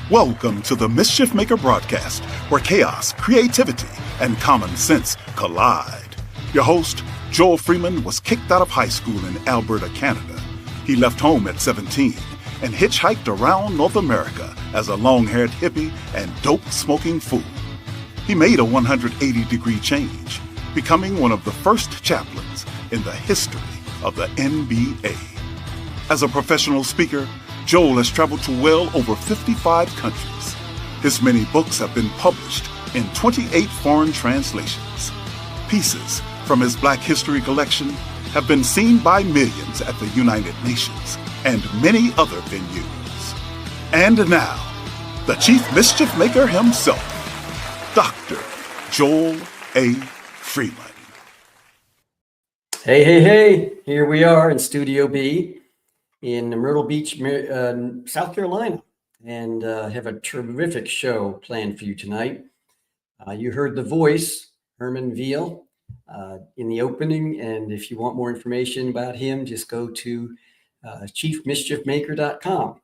Welcome to the Mischief Maker broadcast, where chaos, creativity, and common sense collide. Your host, Joel Freeman, was kicked out of high school in Alberta, Canada. He left home at 17 and hitchhiked around North America as a long-haired hippie and dope-smoking fool. He made a 180-degree change, becoming one of the first chaplains in the history of the NBA. As a professional speaker, Joel has traveled to well over 55 countries. His many books have been published in 28 foreign translations. Pieces from his Black History collection have been seen by millions at the United Nations and many other venues. And now, the Chief Mischief Maker himself, Dr. Joel A. Freeman. Hey, here we are in Studio B in Myrtle Beach, South Carolina, and have a terrific show planned for you tonight. You heard the voice, Herman Veal, in the opening, and if you want more information about him, just go to chiefmischiefmaker.com,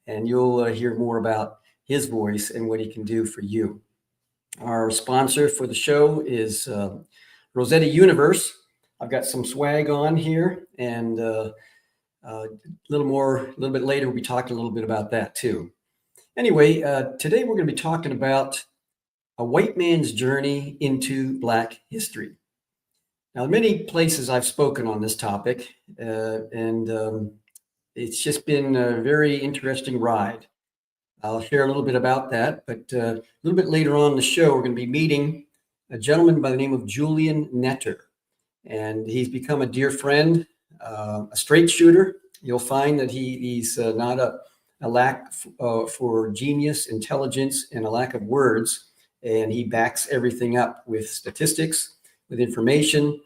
and you'll hear more about his voice and what he can do for you. Our sponsor for the show is Rosetta Universe. I've got some swag on here, and a little bit later, we'll be talking a little bit about that too. Anyway, today we're going to be talking about a white man's journey into Black history. Now, many places I've spoken on this topic, and it's just been a very interesting ride. I'll share a little bit about that, but a little bit later on in the show, we're going to be meeting a gentleman by the name of Julian Netter, and he's become a dear friend. A straight shooter. You'll find that he's not a lack for genius, intelligence, and a lack of words. And he backs everything up with statistics, with information.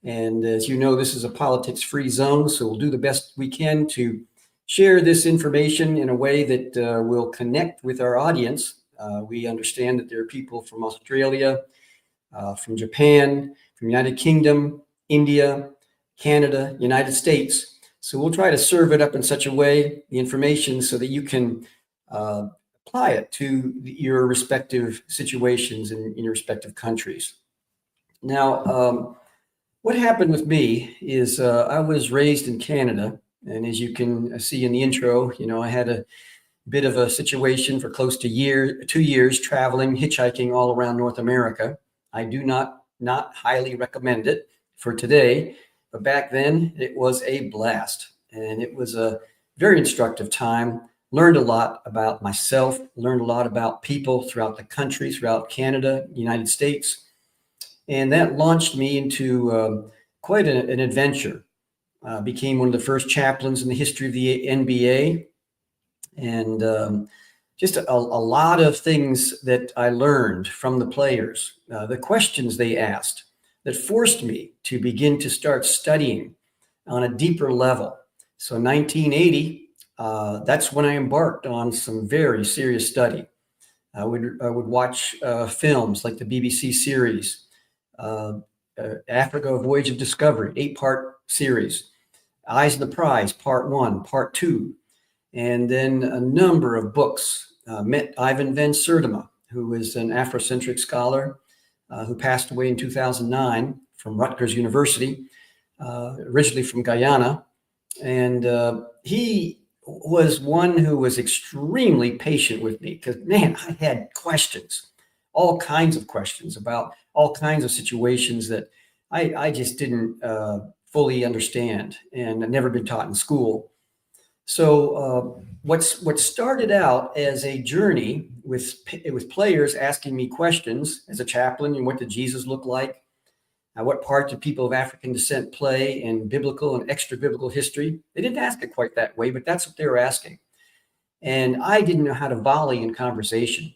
And as you know, this is a politics-free zone, so we'll do the best we can to share this information in a way that will connect with our audience. We understand that there are people from Australia, from Japan, from the United Kingdom, India, Canada, United States. So we'll try to serve it up in such a way, the information, so that you can apply it to your respective situations in your respective countries. Now, what happened with me is I was raised in Canada. And as you can see in the intro, I had a bit of a situation for close to 2 years traveling, hitchhiking all around North America. I do not highly recommend it for today. But back then, it was a blast, and it was a very instructive time. Learned a lot about myself, learned a lot about people throughout the country, throughout Canada, United States, and that launched me into quite an adventure. Became one of the first chaplains in the history of the NBA, and just a lot of things that I learned from the players, the questions they asked, that forced me to begin to start studying on a deeper level. So 1980, that's when I embarked on some very serious study. I would watch films like the BBC series, Africa, A Voyage of Discovery, 8-part series, Eyes of the Prize, Part 1, Part 2, and then a number of books. Met Ivan van Sertima, who was an Afrocentric scholar, who passed away in 2009 from Rutgers University, originally from Guyana. And he was one who was extremely patient with me because, man, I had questions, all kinds of questions about all kinds of situations that I just didn't fully understand and had never been taught in school. So what started out as a journey with players asking me questions as a chaplain, and what did Jesus look like? What part did people of African descent play in biblical and extra-biblical history? They didn't ask it quite that way, but that's what they were asking. And I didn't know how to volley in conversation.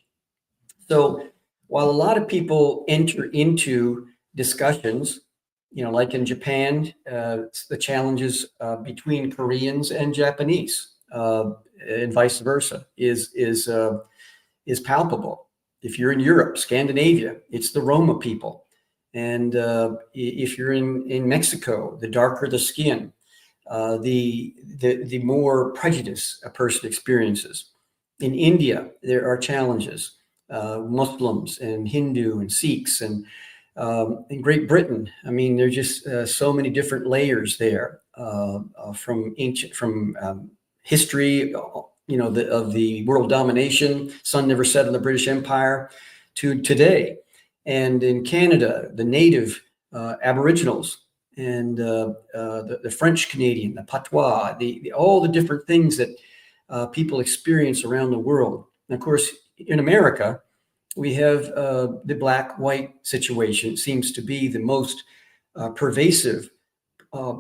So while a lot of people enter into discussions, like in Japan, the challenges between Koreans and Japanese, and vice versa, is palpable. If you're in Europe, Scandinavia, it's the Roma people, and if you're in Mexico, the darker the skin, the more prejudice a person experiences. In India, there are challenges. Muslims and Hindu and Sikhs, and in Great Britain, I mean, there's just so many different layers there, from history, of the world domination, sun never set on the British Empire, to today. And in Canada, the native Aboriginals, and the French Canadian, the patois, all the different things that people experience around the world. And of course, in America, we have the black-white situation. It seems to be the most pervasive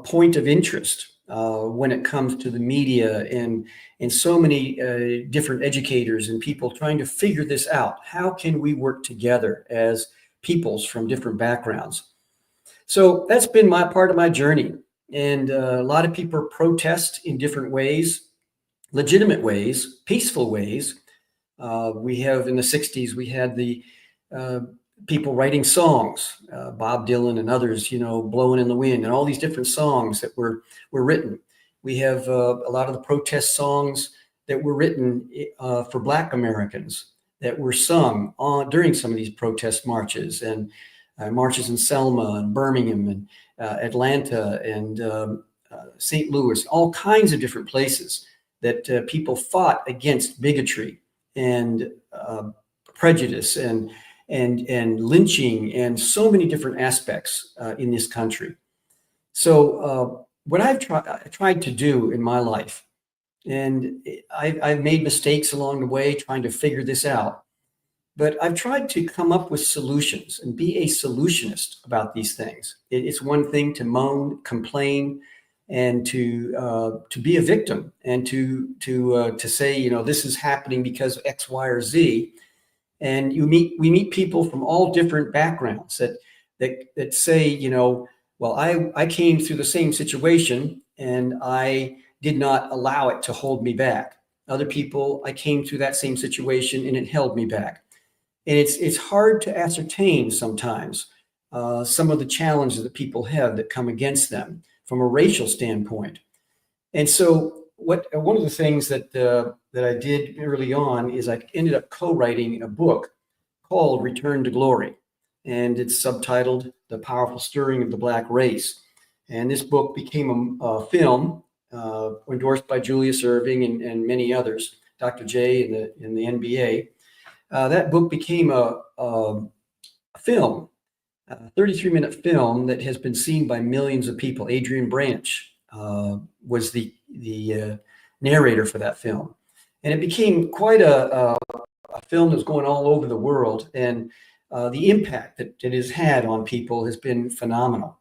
point of interest when it comes to the media, and so many different educators and people trying to figure this out. How can we work together as peoples from different backgrounds? So that's been my part of my journey. And a lot of people protest in different ways, legitimate ways, peaceful ways. We have, in the 60s, we had the people writing songs, Bob Dylan and others, Blowing in the Wind, and all these different songs that were written. We have a lot of the protest songs that were written for Black Americans that were sung during some of these protest marches, and marches in Selma and Birmingham and Atlanta and St. Louis, all kinds of different places that people fought against bigotry and prejudice and lynching and so many different aspects in this country. So what I've tried to do in my life, and I've made mistakes along the way trying to figure this out, but I've tried to come up with solutions and be a solutionist about these things. It's one thing to moan, complain, and to be a victim, and to say, this is happening because of X, Y, or Z. And we meet people from all different backgrounds that say, well, I came through the same situation and I did not allow it to hold me back. Other people, I came through that same situation and it held me back. And it's hard to ascertain sometimes some of the challenges that people have that come against them from a racial standpoint. And so one of the things that I did early on is I ended up co-writing a book called Return to Glory. And it's subtitled The Powerful Stirring of the Black Race. And this book became a film endorsed by Julius Erving and many others, Dr. J in the NBA. That book became a film, a 33-minute film that has been seen by millions of people. Adrian Branch was the narrator for that film. And it became quite a film that's going all over the world. And the impact that it has had on people has been phenomenal.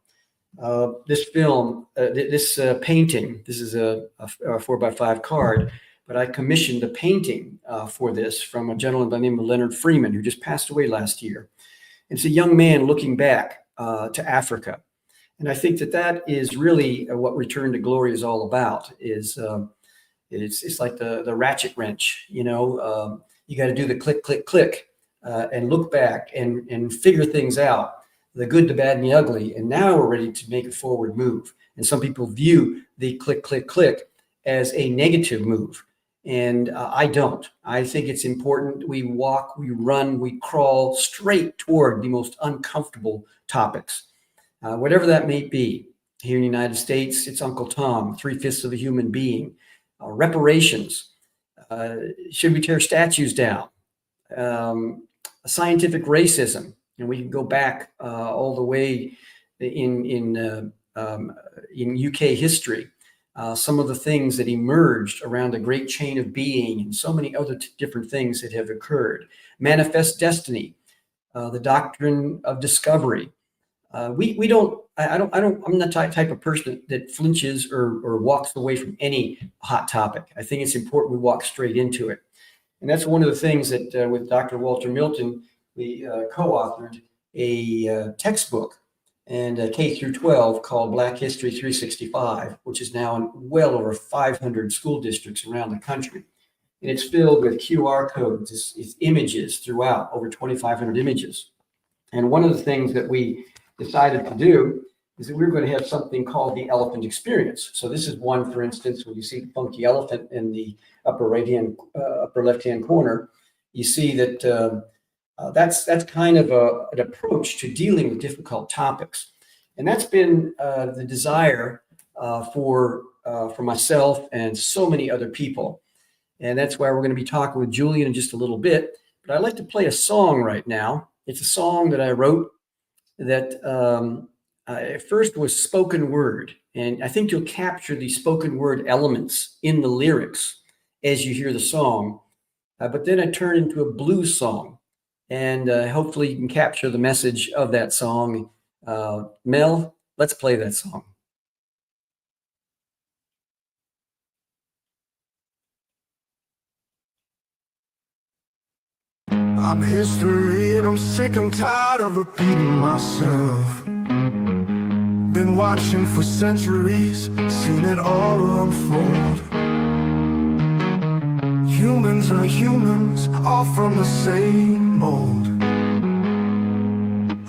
This film, this painting, this is a 4x5 card, but I commissioned a painting for this from a gentleman by the name of Leonard Freeman, who just passed away last year. It's a young man looking back to Africa. And I think that is really what Return to Glory is all about. It's like the ratchet wrench, you got to do the click, click, click, and look back and figure things out, the good, the bad, and the ugly. And now we're ready to make a forward move. And some people view the click, click, click as a negative move. And I don't. I think it's important we walk, we run, we crawl straight toward the most uncomfortable topics, whatever that may be. Here in the United States, it's Uncle Tom, 3/5 of a human being, reparations, should we tear statues down, scientific racism, and we can go back all the way in UK history. Some of the things that emerged around the great chain of being and so many other different things that have occurred. Manifest destiny, the doctrine of discovery. I'm the type of person that flinches or walks away from any hot topic. I think it's important we walk straight into it. And that's one of the things that with Dr. Walter Milton, we co-authored a textbook and K through 12 called Black History 365, which is now in well over 500 school districts around the country. And it's filled with QR codes, it's images throughout, over 2,500 images. And one of the things that we decided to do is that we're going to have something called the elephant experience. So this is one, for instance, when you see the funky elephant in the upper left-hand corner, you see that that's kind of an approach to dealing with difficult topics. And that's been the desire for myself and so many other people. And that's why we're going to be talking with Julian in just a little bit. But I'd like to play a song right now. It's a song that I wrote that at first was spoken word. And I think you'll capture the spoken word elements in the lyrics as you hear the song. But then I turned into a blues song. And hopefully you can capture the message of that song. Mel, let's play that song. I'm history and I'm sick and tired of repeating myself. Been watching for centuries, seen it all unfold. Humans are humans, all from the same mold.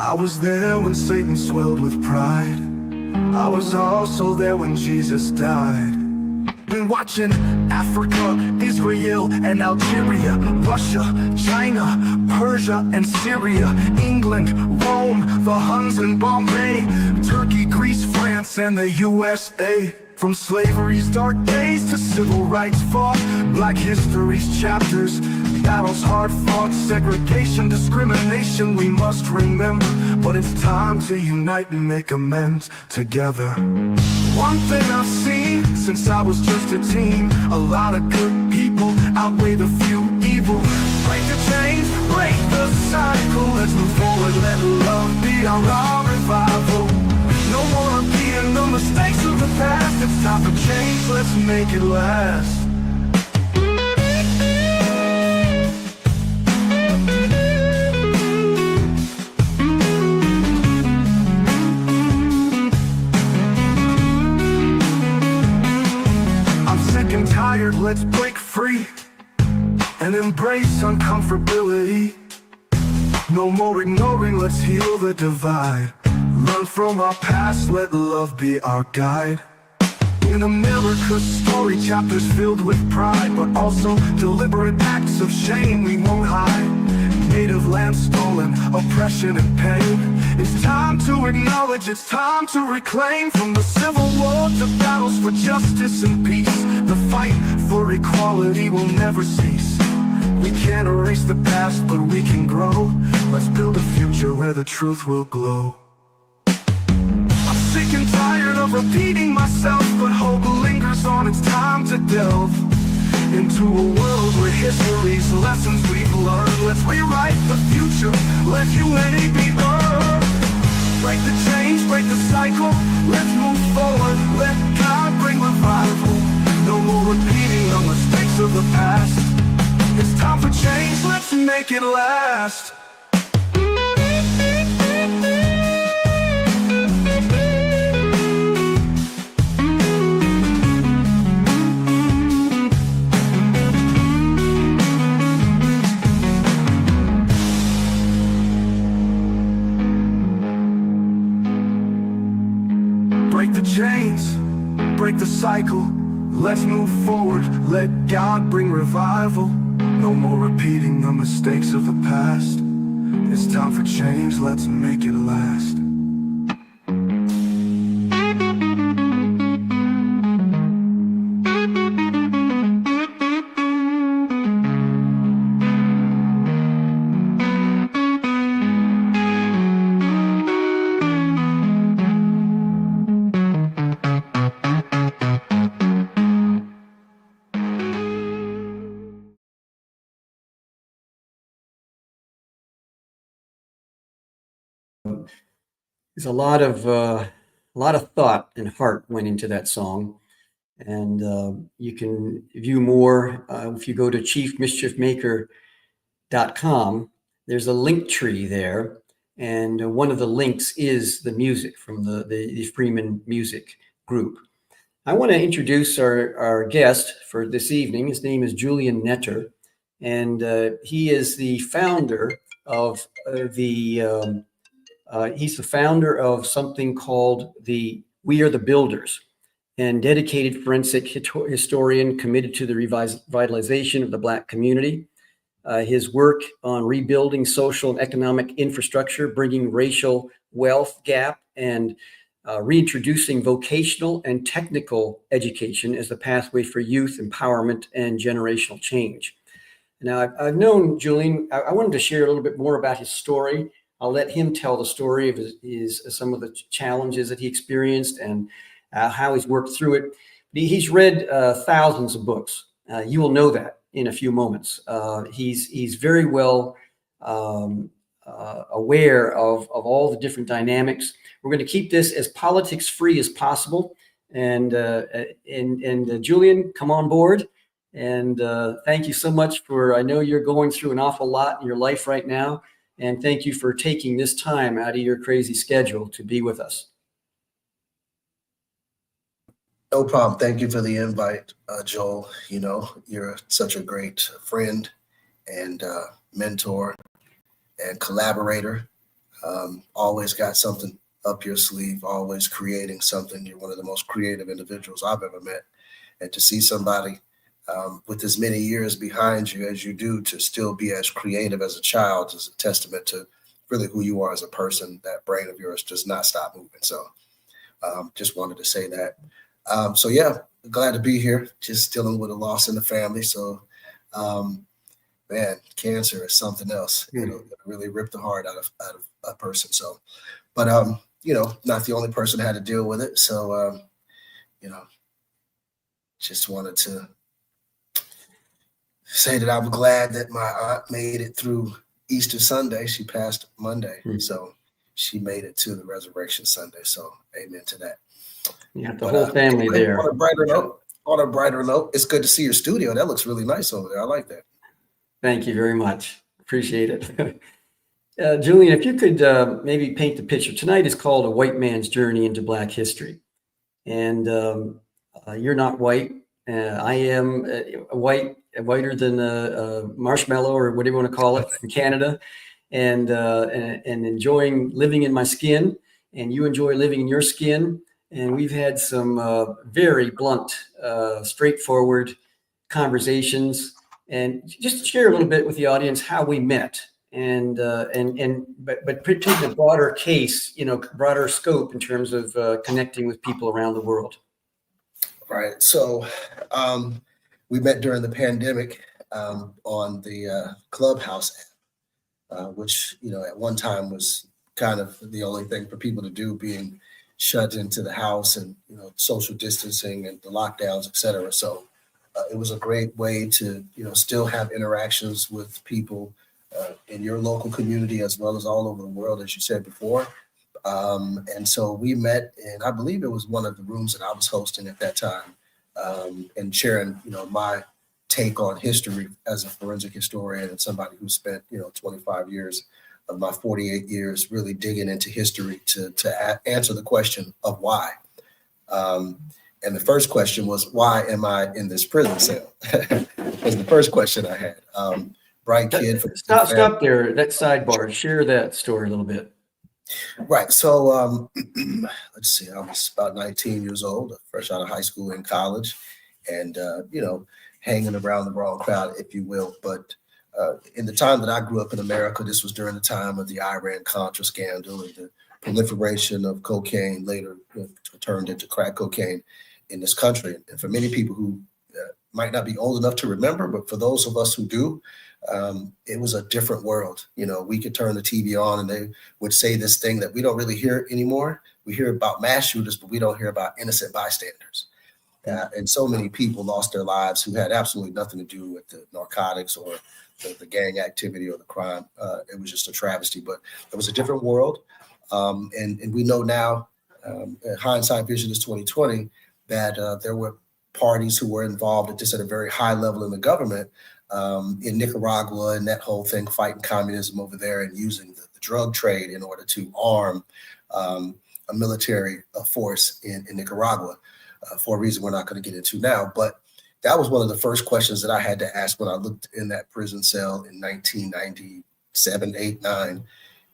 I was there when Satan swelled with pride. I was also there when Jesus died. Been watching Africa, Israel and Algeria, Russia, China, Persia and Syria, England, Rome, the Huns and Bombay, Turkey, Greece, France and the USA. From slavery's dark days to civil rights fought, Black history's chapters, battles hard fought, segregation, discrimination we must remember. But it's time to unite and make amends together. One thing I've seen since I was just a teen, a lot of good people outweigh the few evil. Break the chains, break the cycle, let's move forward, let love be our revival. No more repeating the mistakes of the past, it's time for change, let's make it last. Tired, let's break free and embrace uncomfortability. No more ignoring, let's heal the divide. Learn from our past, let love be our guide. In America's story, chapters filled with pride, but also deliberate acts of shame we won't hide. Native land stolen, oppression and pain. It's time to acknowledge, it's time to reclaim. From the Civil War to battles for justice and peace, the fight for equality will never cease. We can't erase the past, but we can grow. Let's build a future where the truth will glow. I'm sick and tired of repeating myself, but hope lingers on, it's time to delve into a world where history's lessons we've learned. Let's rewrite the future, let humanity be heard. Break the change, break the cycle, let's move forward, let God bring revival. No more repeating the mistakes of the past. It's time for change, let's make it last. Break the chains, break the cycle, let's move forward, let God bring revival. No more repeating the mistakes of the past. It's time for change, let's make it last. There's a lot of thought and heart went into that song, and you can view more if you go to chiefmischiefmaker.com. There's a link tree there, and one of the links is the music from the Freeman music group. I want to introduce our guest for this evening. His name is Julian Netter, and he is the founder of the He's the founder of something called We Are the Builders, and dedicated forensic historian committed to the revitalization of the Black community. His work on rebuilding social and economic infrastructure, bringing racial wealth gap, and reintroducing vocational and technical education as the pathway for youth empowerment and generational change. Now, I've known Julian. I wanted to share a little bit more about his story. I'll let him tell the story of some of the challenges that he experienced and how he's worked through it. He's read thousands of books. You will know that in a few moments. He's very well aware of all the different dynamics. We're going to keep this as politics free as possible. And Julian, come on board. And thank you so much I know you're going through an awful lot in your life right now. And thank you for taking this time out of your crazy schedule to be with us. No problem. Thank you for the invite, Joel. You know, you're such a great friend and mentor and collaborator. Always got something up your sleeve, always creating something. You're one of the most creative individuals I've ever met. And to see somebody with as many years behind you as you do to still be as creative as a child is a testament to really who you are as a person. That brain of yours does not stop moving. So just wanted to say that. So yeah, glad to be here. Just dealing with a loss in the family. So, man, cancer is something else. It'll really rip the heart out of a person. So, but you know, not the only person that had to deal with it. So, you know, just wanted to say that I'm glad that my aunt made it through Easter Sunday. She passed Monday, so she made it to the Resurrection Sunday. So, amen to that. You got the whole family there. On a brighter note, it's good to see your studio. That looks really nice over there. I like that. Thank you very much. Appreciate it. Julian, if you could maybe paint the picture. Tonight is called A White Man's Journey into Black History. And you're not white. I am whiter than marshmallow or whatever you want to call it in Canada, and enjoying living in my skin. And you enjoy living in your skin. And we've had some very blunt, straightforward conversations. And just share a little bit with the audience how we met, but take the broader case, you know, broader scope in terms of connecting with people around the world. Right. So we met during the pandemic on the Clubhouse app, which, you know, at one time was kind of the only thing for people to do, being shut into the house and, you know, social distancing and the lockdowns, et cetera. So it was a great way to, you know, still have interactions with people in your local community as well as all over the world, as you said before. And so we met, and I believe it was one of the rooms that I was hosting at that time, and sharing, you know, my take on history as a forensic historian and somebody who spent, you know, 25 years of my 48 years really digging into history to answer the question of why. And the first question was, why am I in this prison cell? Was the first question I had. Bright kid. Stop there. That sidebar. Share that story a little bit. Right. So let's see. I was about 19 years old, fresh out of high school and college, and you know, hanging around the wrong crowd, if you will. But in the time that I grew up in America, this was during the time of the Iran-Contra scandal and the proliferation of cocaine, later turned into crack cocaine in this country. And for many people who might not be old enough to remember, but for those of us who do, it was a different world. You know, we could turn the TV on and they would say this thing that we don't really hear anymore. We hear about mass shooters, but we don't hear about innocent bystanders. And so many people lost their lives who had absolutely nothing to do with the narcotics or the gang activity or the crime. It was just a travesty, but it was a different world. And we know now, hindsight vision is 2020, that there were parties who were involved at a very high level in the government, in Nicaragua, and that whole thing, fighting communism over there and using the drug trade in order to arm a military force in Nicaragua, for a reason we're not going to get into now. But that was one of the first questions that I had to ask when I looked in that prison cell in 1997, 8, 9.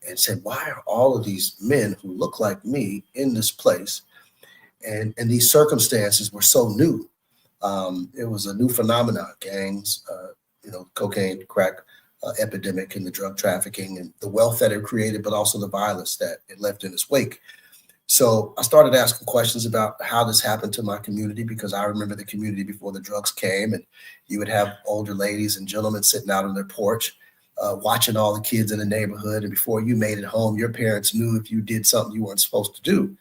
and said, why are all of these men who look like me in this place? And these circumstances were so new. It was a new phenomenon, gangs, cocaine, crack epidemic, and the drug trafficking and the wealth that it created, but also the violence that it left in its wake. So I started asking questions about how this happened to my community, because I remember the community before the drugs came, and you would have older ladies and gentlemen sitting out on their porch, watching all the kids in the neighborhood. And before you made it home, your parents knew if you did something you weren't supposed to do,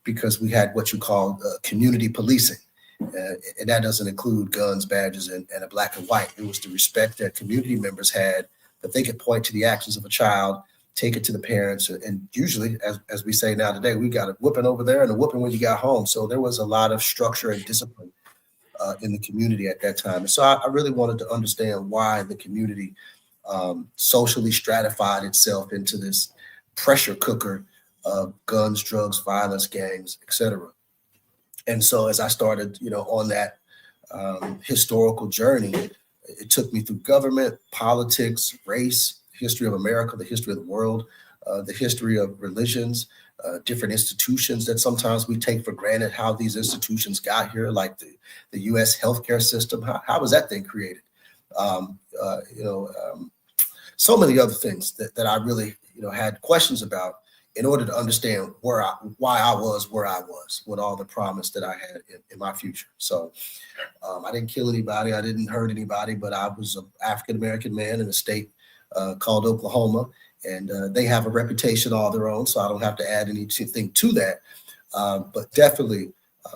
because we had what you call community policing. And that doesn't include guns, badges, and a black and white. It was the respect that community members had, that they could point to the actions of a child, take it to the parents. And usually, as we say now today, we got a whooping over there and a whooping when you got home. So there was a lot of structure and discipline in the community at that time. And so I really wanted to understand why the community socially stratified itself into this pressure cooker of guns, drugs, violence, gangs, etc. And so as I started, on that historical journey, it took me through government, politics, race, history of America, the history of the world, the history of religions, different institutions that sometimes we take for granted how these institutions got here, like the U.S. healthcare system. How was that thing created? So many other things that I really, had questions about, in order to understand why I was where I was, with all the promise that I had in my future. So I didn't kill anybody, I didn't hurt anybody, but I was an African-American man in a state called Oklahoma, and they have a reputation all their own, so I don't have to add anything to that. But definitely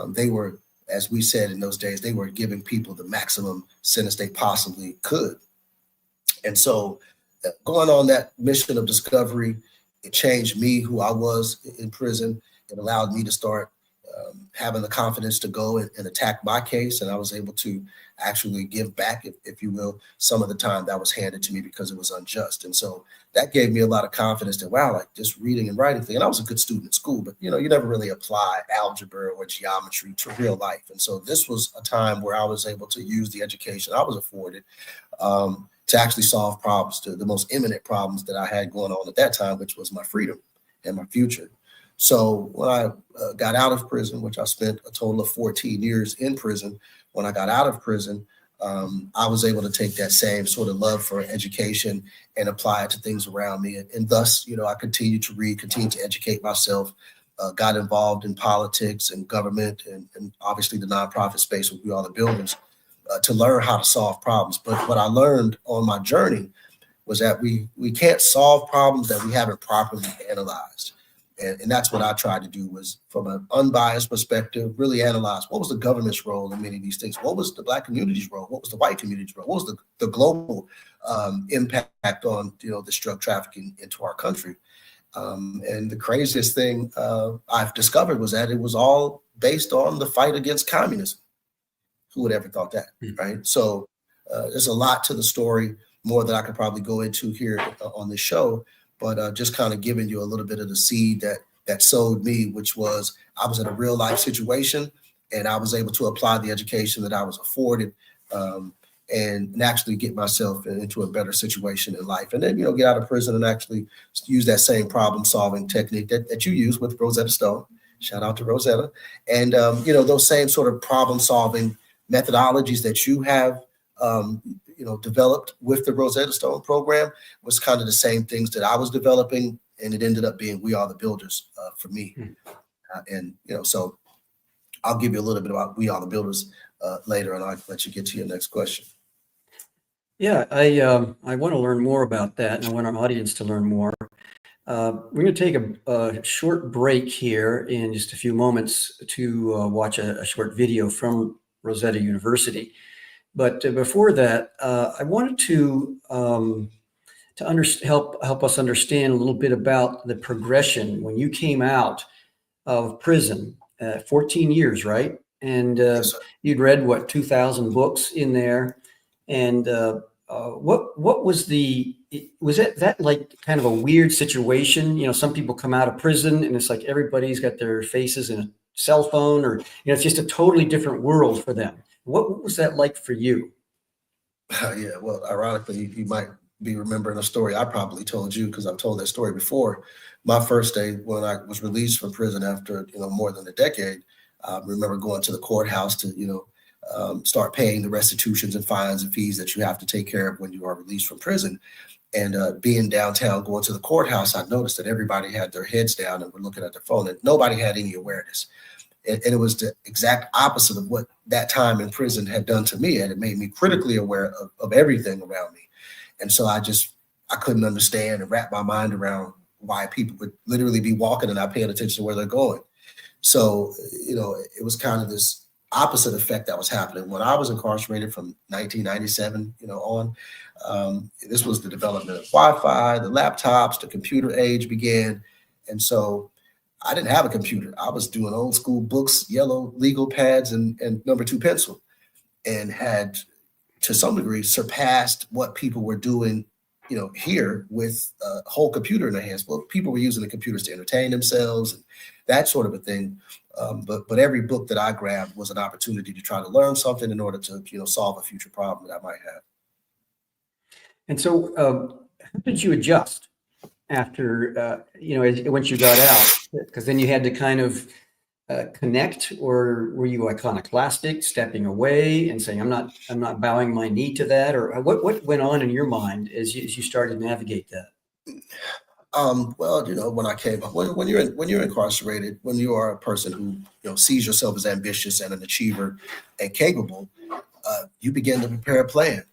they were, as we said in those days, they were giving people the maximum sentence they possibly could. And so going on that mission of discovery, it changed me, who I was in prison. It allowed me to start having the confidence to go and attack my case. And I was able to actually give back, if you will, some of the time that was handed to me because it was unjust. And so that gave me a lot of confidence that, wow, like this reading and writing thing. And I was a good student in school, but, you never really apply algebra or geometry to real life. And so this was a time where I was able to use the education I was afforded to actually solve problems, to the most imminent problems that I had going on at that time, which was my freedom and my future. So when I got out of prison, which I spent a total of 14 years in prison, when I got out of prison, I was able to take that same sort of love for education and apply it to things around me. And thus, I continued to read, continued to educate myself, got involved in politics and government and obviously the nonprofit space with We Are the Builders, to learn how to solve problems. But what I learned on my journey was that we can't solve problems that we haven't properly analyzed. And that's what I tried to do, was from an unbiased perspective, really analyze what was the government's role in many of these things. What was the Black community's role? What was the white community's role? What was the global impact on, this drug trafficking into our country? And the craziest thing I've discovered was that it was all based on the fight against communism. Who would ever thought that, right? So there's a lot to the story, more that I could probably go into here on this show, but just kind of giving you a little bit of the seed that sowed me, which was I was in a real life situation, and I was able to apply the education that I was afforded and actually get myself into a better situation in life. And then, get out of prison and actually use that same problem solving technique that you use with Rosetta Stone. Shout out to Rosetta. And, those same sort of problem solving methodologies that you have, developed with the Rosetta Stone program was kind of the same things that I was developing, and it ended up being We Are the Builders for me. So I'll give you a little bit about We Are the Builders later, and I'll let you get to your next question. Yeah, I want to learn more about that, and I want our audience to learn more. We're going to take a short break here in just a few moments to watch a short video from Rosetta University. But before that, I wanted to help us understand a little bit about the progression when you came out of prison. 14 years, right? And Yes, you'd read 2,000 books in there. And what was that like kind of a weird situation? Some people come out of prison and it's like everybody's got their faces in a cell phone, or it's just a totally different world for them. What was that like for you? Yeah, well, ironically, you might be remembering a story I probably told you, because I've told that story before. My first day when I was released from prison after, more than a decade, I remember going to the courthouse to, start paying the restitutions and fines and fees that you have to take care of when you are released from prison. And being downtown, going to the courthouse, I noticed that everybody had their heads down and were looking at their phone, and nobody had any awareness. And it was the exact opposite of what that time in prison had done to me. And it made me critically aware of everything around me. And so I couldn't understand and wrap my mind around why people would literally be walking and not paying attention to where they're going. So, it was kind of this opposite effect that was happening when I was incarcerated from 1997, on. This was the development of Wi-Fi, the laptops, the computer age began. And so I didn't have a computer. I was doing old school books, yellow legal pads and number 2 pencil, and had to some degree surpassed what people were doing, here with a whole computer in their hands. Well, people were using the computers to entertain themselves and that sort of a thing. But every book that I grabbed was an opportunity to try to learn something in order to, solve a future problem that I might have. And so how did you adjust after, once you got out? Because then you had to kind of connect, or were you iconoclastic, stepping away and saying, I'm not bowing my knee to that? Or what went on in your mind as you started to navigate that? Well, when I came up, when you're incarcerated, when you are a person who, sees yourself as ambitious and an achiever and capable, you begin to prepare a plan.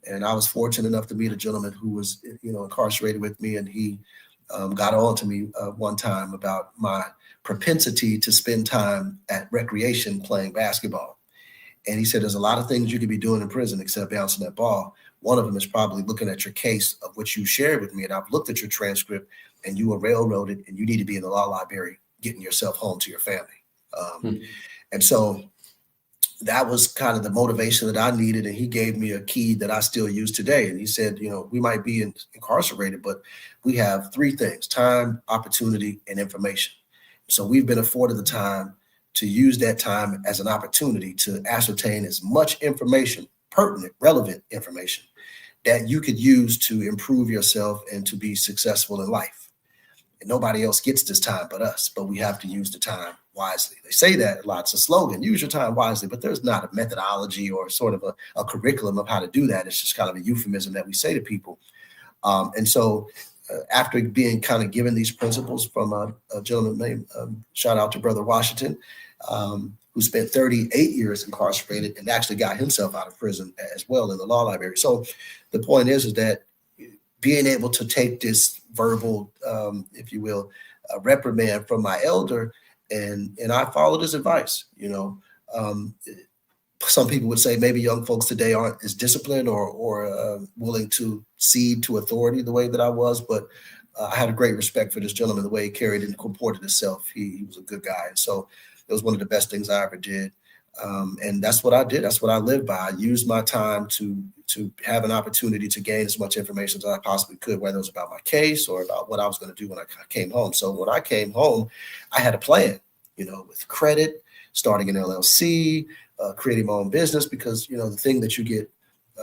And I was fortunate enough to meet a gentleman who was, incarcerated with me, and he got on to me one time about my propensity to spend time at recreation playing basketball. And he said, there's a lot of things you could be doing in prison except bouncing that ball. One of them is probably looking at your case of what you shared with me. And I've looked at your transcript, and you were railroaded, and you need to be in the law library getting yourself home to your family. And so that was kind of the motivation that I needed. And he gave me a key that I still use today. And he said, we might be incarcerated, but we have 3 things: time, opportunity, and information. So we've been afforded the time to use that time as an opportunity to ascertain as much information, pertinent, relevant information, that you could use to improve yourself and to be successful in life. And nobody else gets this time but us, but we have to use the time wisely. They say that a lot. It's a slogan, use your time wisely, but there's not a methodology or sort of a curriculum of how to do that. It's just kind of a euphemism that we say to people. And so after being kind of given these principles from a gentleman named, shout out to Brother Washington, who spent 38 years incarcerated and actually got himself out of prison as well in the law library. So the point is that being able to take this verbal, if you will, reprimand from my elder, and I followed his advice. Some people would say maybe young folks today aren't as disciplined or willing to cede to authority the way that I was, but I had a great respect for this gentleman, the way he carried and comported himself. He was a good guy. And so it was one of the best things I ever did. And that's what I did. That's what I lived by. I used my time to have an opportunity to gain as much information as I possibly could, whether it was about my case or about what I was going to do when I came home. So when I came home, I had a plan, with credit, starting an LLC, creating my own business, because, the thing that you get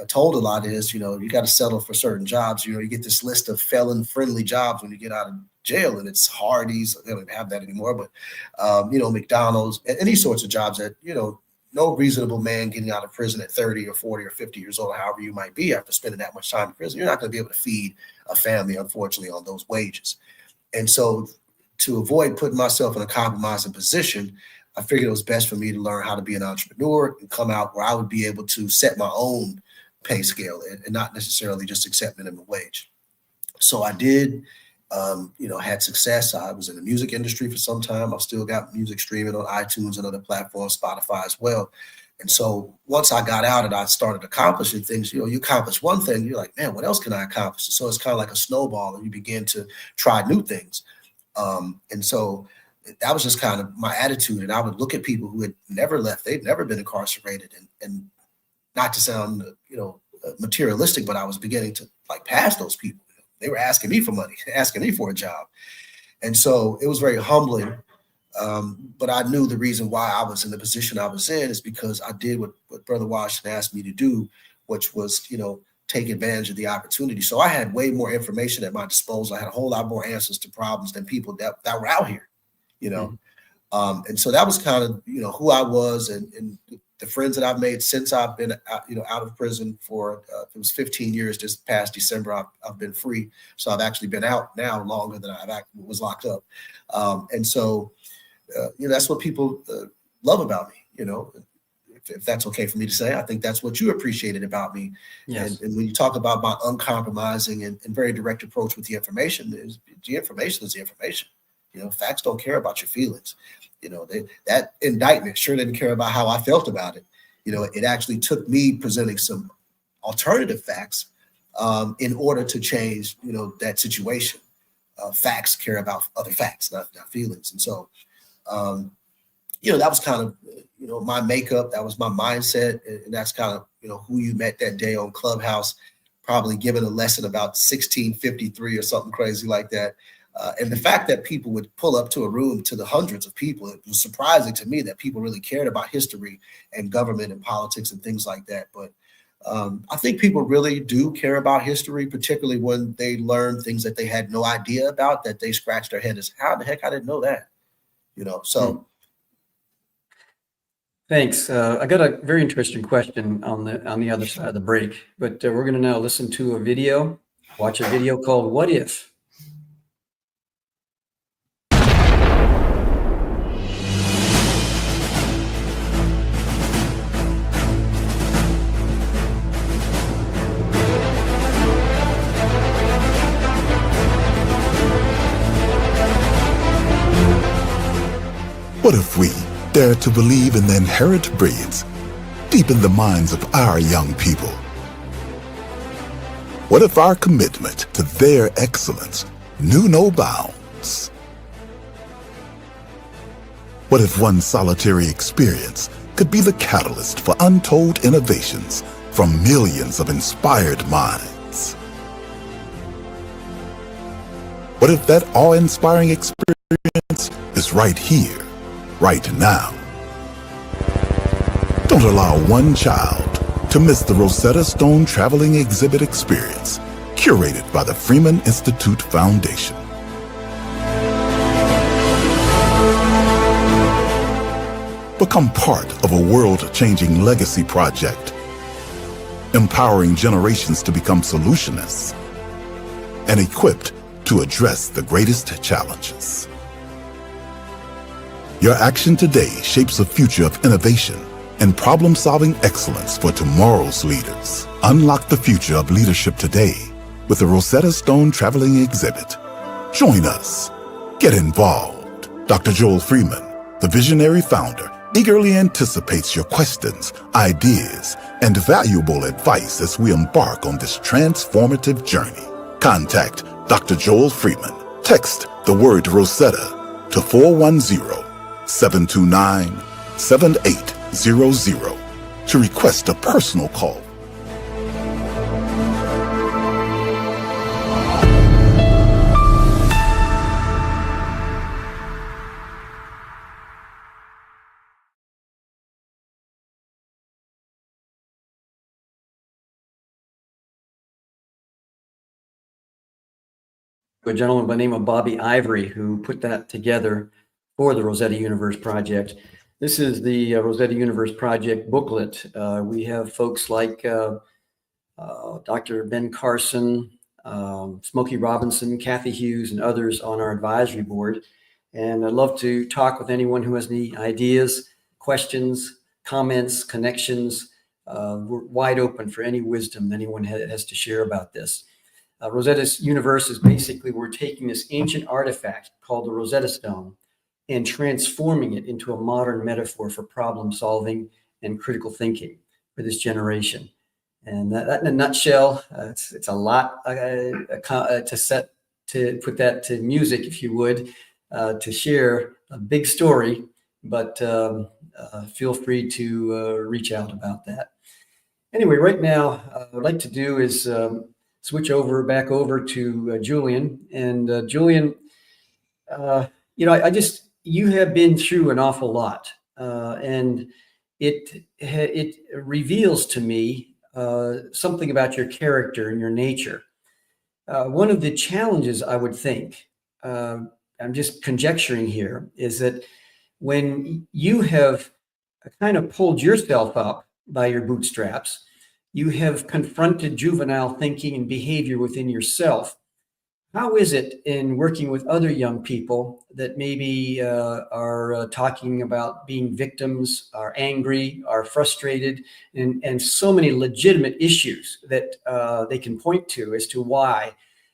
told a lot is, you got to settle for certain jobs. You get this list of felon-friendly jobs when you get out of jail, and it's Hardee's. They don't even have that anymore, but, McDonald's and these sorts of jobs that, no reasonable man getting out of prison at 30 or 40 or 50 years old, however you might be after spending that much time in prison, you're not going to be able to feed a family, unfortunately, on those wages. And so to avoid putting myself in a compromising position, I figured it was best for me to learn how to be an entrepreneur and come out where I would be able to set my own pay scale and not necessarily just accept minimum wage. So I did, had success. I was in the music industry for some time. I've still got music streaming on iTunes and other platforms, Spotify as well. And so once I got out and I started accomplishing things, you accomplish one thing, you're like, man, what else can I accomplish? So it's kind of like a snowball, and you begin to try new things. And so that was just kind of my attitude. And I would look at people who had never left, they'd never been incarcerated, and not to sound, materialistic, but I was beginning to pass those people. They were asking me for money, asking me for a job. And so it was very humbling. But I knew the reason why I was in the position I was in is because I did what Brother Washington asked me to do, which was, take advantage of the opportunity. So I had way more information at my disposal. I had a whole lot more answers to problems than people that were out here, you know. And so that was kind of, you know, who I was, and the friends that I've made since I've been out of prison for it was 15 years. This past December, I've been free, so I've actually been out now longer than I was locked up. And so you know, that's what people love about me, you know. If that's okay for me to say, I think that's what you appreciated about me. Yes. And when you talk about my uncompromising and very direct approach with the information is the information. You know, facts don't care about your feelings. You know, that indictment sure didn't care about how I felt about it. You know, it actually took me presenting some alternative facts in order to change, you know, that situation. Facts care about other facts, not feelings. And so, you know, that was kind of, you know, my makeup. That was my mindset. And that's kind of, you know, who you met that day on Clubhouse, probably giving a lesson about 1653 or something crazy like that. And the fact that people would pull up to a room to the hundreds of people, it was surprising to me that people really cared about history and government and politics and things like that. But I think people really do care about history, particularly when they learn things that they had no idea about, that they scratch their head as, how the heck I didn't know that, you know? So. Thanks. I got a very interesting question on the other side of the break, but we're going to now listen to a video, watch a video called What If? What if we dare to believe in the inherent brilliance deep in the minds of our young people? What if our commitment to their excellence knew no bounds? What if one solitary experience could be the catalyst for untold innovations from millions of inspired minds? What if that awe-inspiring experience is right here, right now? Don't allow one child to miss the Rosetta Stone Traveling Exhibit experience, curated by the Freeman Institute Foundation. Become part of a world-changing legacy project, empowering generations to become solutionists and equipped to address the greatest challenges. Your action today shapes a future of innovation and problem-solving excellence for tomorrow's leaders. Unlock the future of leadership today with the Rosetta Stone Traveling Exhibit. Join us. Get involved. Dr. Joel Freeman, the visionary founder, eagerly anticipates your questions, ideas, and valuable advice as we embark on this transformative journey. Contact Dr. Joel Freeman. Text the word Rosetta to 410-729-7800 to request a personal call. A gentleman by the name of Bobby Ivory, who put that together for the Rosetta Universe Project. This is the Rosetta Universe Project booklet. We have folks like Dr. Ben Carson, Smokey Robinson, Kathy Hughes, and others on our advisory board. And I'd love to talk with anyone who has any ideas, questions, comments, connections. We're wide open for any wisdom anyone has to share about this. Rosetta's Universe is basically, we're taking this ancient artifact called the Rosetta Stone and transforming it into a modern metaphor for problem solving and critical thinking for this generation. And that in a nutshell, it's a lot to put that to music, if you would, to share a big story, but feel free to reach out about that. Anyway, right now, what I'd like to do is switch back over to Julian. And Julian, you have been through an awful lot, and it reveals to me something about your character and your nature. One of the challenges, I would think, I'm just conjecturing here, is that when you have kind of pulled yourself up by your bootstraps, you have confronted juvenile thinking and behavior within yourself. How is it in working with other young people that maybe are talking about being victims, are angry, are frustrated, and so many legitimate issues that they can point to as to why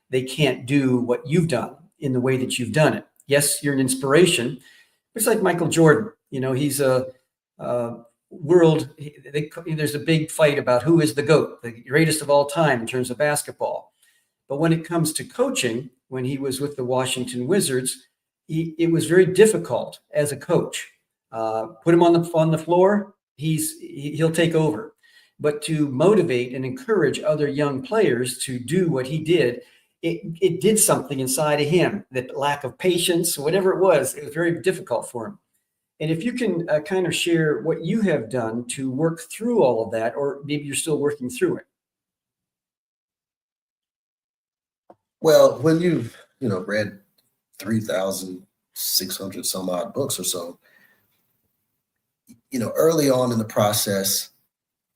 they can't do what you've done in the way that you've done it? Yes, you're an inspiration. It's like Michael Jordan. He's a there's a big fight about who is the GOAT, the greatest of all time in terms of basketball. But when it comes to coaching, when he was with the Washington Wizards, it was very difficult as a coach. Put him on the floor, he'll take over. But to motivate and encourage other young players to do what he did, it did something inside of him. That lack of patience, whatever it was very difficult for him. And if you can kind of share what you have done to work through all of that, or maybe you're still working through it. Well, when you've read 3,600 some odd books or so, early on in the process,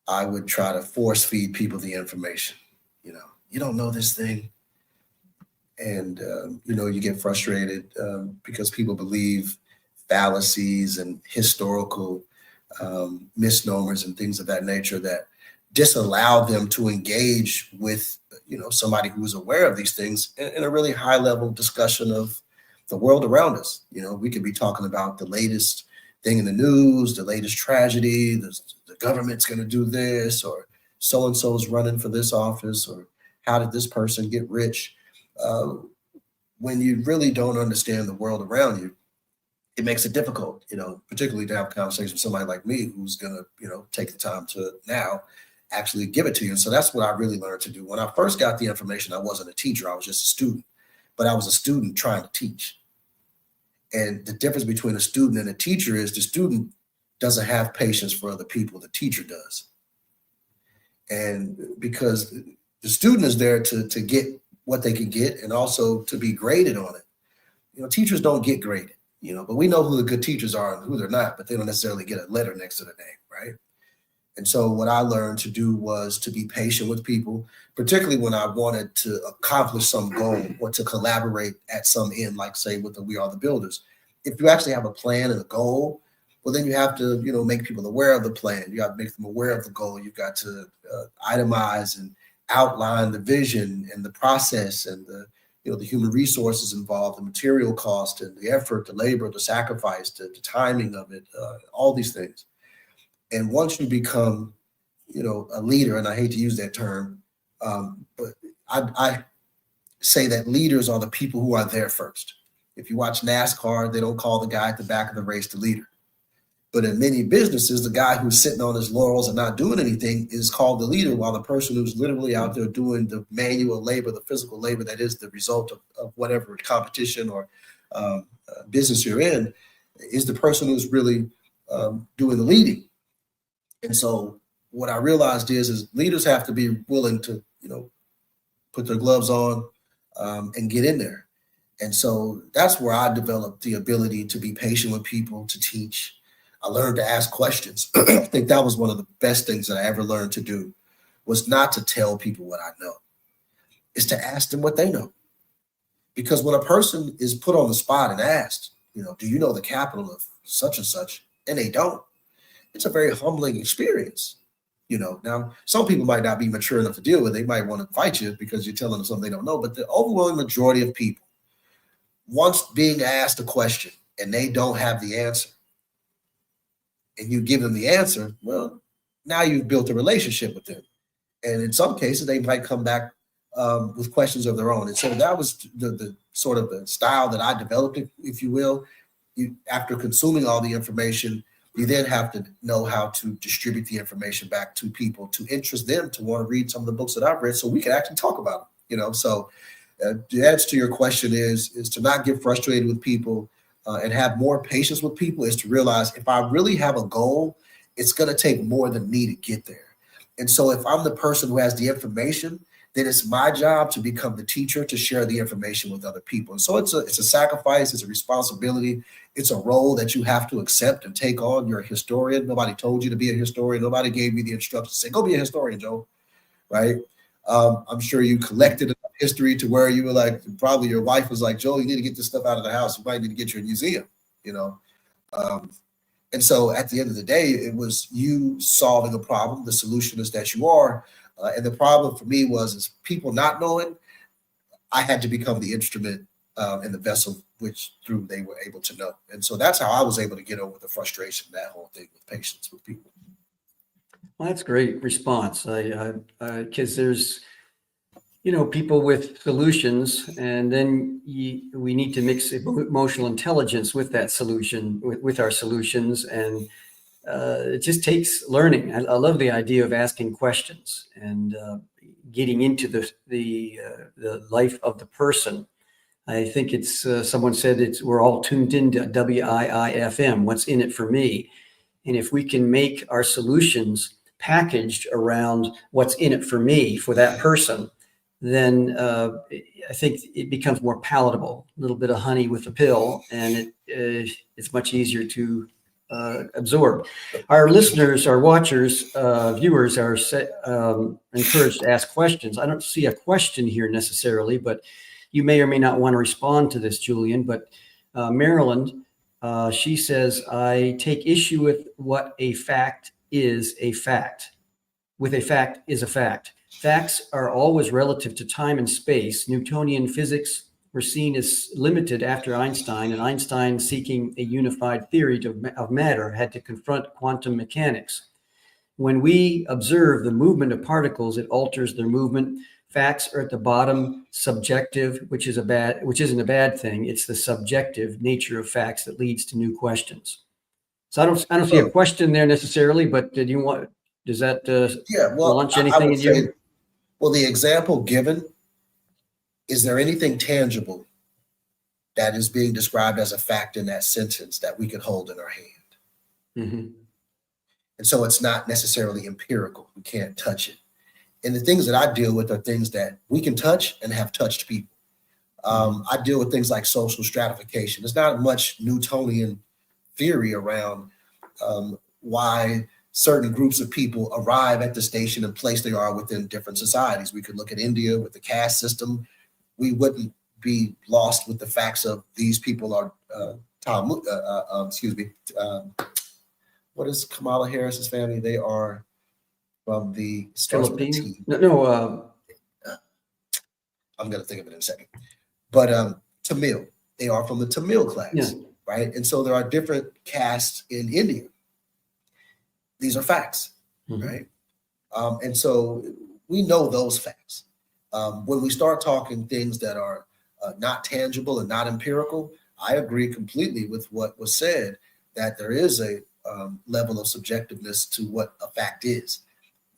I would try to force feed people the information. You don't know this thing, and you get frustrated because people believe fallacies and historical misnomers and things of that nature that disallow them to engage with somebody who is aware of these things in a really high level discussion of the world around us. We could be talking about the latest thing in the news, the latest tragedy, the government's going to do this, or so-and-so is running for this office, or how did this person get rich? When you really don't understand the world around you, it makes it difficult, particularly to have a conversation with somebody like me who's going to, take the time to now actually give it to you. And so that's what I really learned to do. When I first got the information, I wasn't a teacher. I was just a student, but I was a student trying to teach. And the difference between a student and a teacher is the student doesn't have patience for other people. The teacher does. And because the student is there to get what they can get and also to be graded on it. Teachers don't get graded. But we know who the good teachers are and who they're not, but they don't necessarily get a letter next to their name, right? And so what I learned to do was to be patient with people, particularly when I wanted to accomplish some goal or to collaborate at some end, like say with the We Are the Builders. If you actually have a plan and a goal, well, then you have to, make people aware of the plan. You have to make them aware of the goal. You've got to itemize and outline the vision and the process and the human resources involved, the material cost and the effort, the labor, the sacrifice, the timing of it, all these things. And once you become, a leader, and I hate to use that term, but I say that leaders are the people who are there first. If you watch NASCAR, they don't call the guy at the back of the race the leader. But in many businesses, the guy who's sitting on his laurels and not doing anything is called the leader, while the person who's literally out there doing the manual labor, the physical labor that is the result of whatever competition or business you're in, is the person who's really doing the leading. And so what I realized is leaders have to be willing to, put their gloves on and get in there. And so that's where I developed the ability to be patient with people, to teach. I learned to ask questions. I think that was one of the best things that I ever learned to do, was not to tell people what I know. It's to ask them what they know. Because when a person is put on the spot and asked, do you know the capital of such and such? And they don't. It's a very humbling experience. Now some people might not be mature enough to deal with it. They might want to fight you because you're telling them something they don't know. But the overwhelming majority of people, once being asked a question and they don't have the answer, and you give them the answer, well, now you've built a relationship with them. And in some cases, they might come back with questions of their own. And so that was the sort of the style that I developed, if you will. After consuming all the information, you then have to know how to distribute the information back to people to interest them to want to read some of the books that I've read so we can actually talk about them. So the answer to your question is to not get frustrated with people and have more patience with people, is to realize if I really have a goal, it's going to take more than me to get there. And so if I'm the person who has the information, then it's my job to become the teacher to share the information with other people. And so it's a sacrifice, it's a responsibility, it's a role that you have to accept and take on. You're a historian. Nobody told you to be a historian. Nobody gave you the instructions to say, go be a historian, Joe, right? I'm sure you collected enough history to where you were like, probably your wife was like, Joe, you need to get this stuff out of the house. You might need to get you a museum, you know? And so at the end of the day, it was you solving a problem. The solution is that you are. And the problem for me is people not knowing. I had to become the instrument and the vessel which through they were able to know. And so that's how I was able to get over the frustration, that whole thing with patience with people. Well, that's a great response. Because there's, people with solutions, and then we need to mix emotional intelligence with that solution, with our solutions. And it just takes learning. I love the idea of asking questions and getting into the life of the person. I think it's someone said we're all tuned into WIIFM. What's in it for me? And if we can make our solutions packaged around what's in it for me, for that person, then I think it becomes more palatable. A little bit of honey with a pill, and it's much easier to absorb. Our listeners, our watchers, viewers are encouraged to ask questions. I don't see a question here necessarily, but you may or may not want to respond to this, Julian. But Maryland, she says, I take issue with what a fact is a fact. With a fact is a fact. Facts are always relative to time and space. Newtonian physics were seen as limited after Einstein, and Einstein, seeking a unified theory of matter, had to confront quantum mechanics. When we observe the movement of particles, it alters their movement. Facts are at the bottom, subjective, which isn't a bad thing. It's the subjective nature of facts that leads to new questions. So I don't see a question there necessarily, but does that launch anything in you? Well, the example given, is there anything tangible that is being described as a fact in that sentence that we can hold in our hand? Mm-hmm. And so it's not necessarily empirical. We can't touch it. And the things that I deal with are things that we can touch and have touched people. I deal with things like social stratification. There's not much Newtonian theory around why certain groups of people arrive at the station and place they are within different societies. We could look at India with the caste system. We wouldn't be lost with the facts of these people are what is Kamala Harris's family? They are from the Philippines. I'm going to think of it in a second. But Tamil, they are from the Tamil class, right? And so there are different castes in India. These are facts, right? And so we know those facts. When we start talking things that are not tangible and not empirical, I agree completely with what was said, that there is a level of subjectiveness to what a fact is.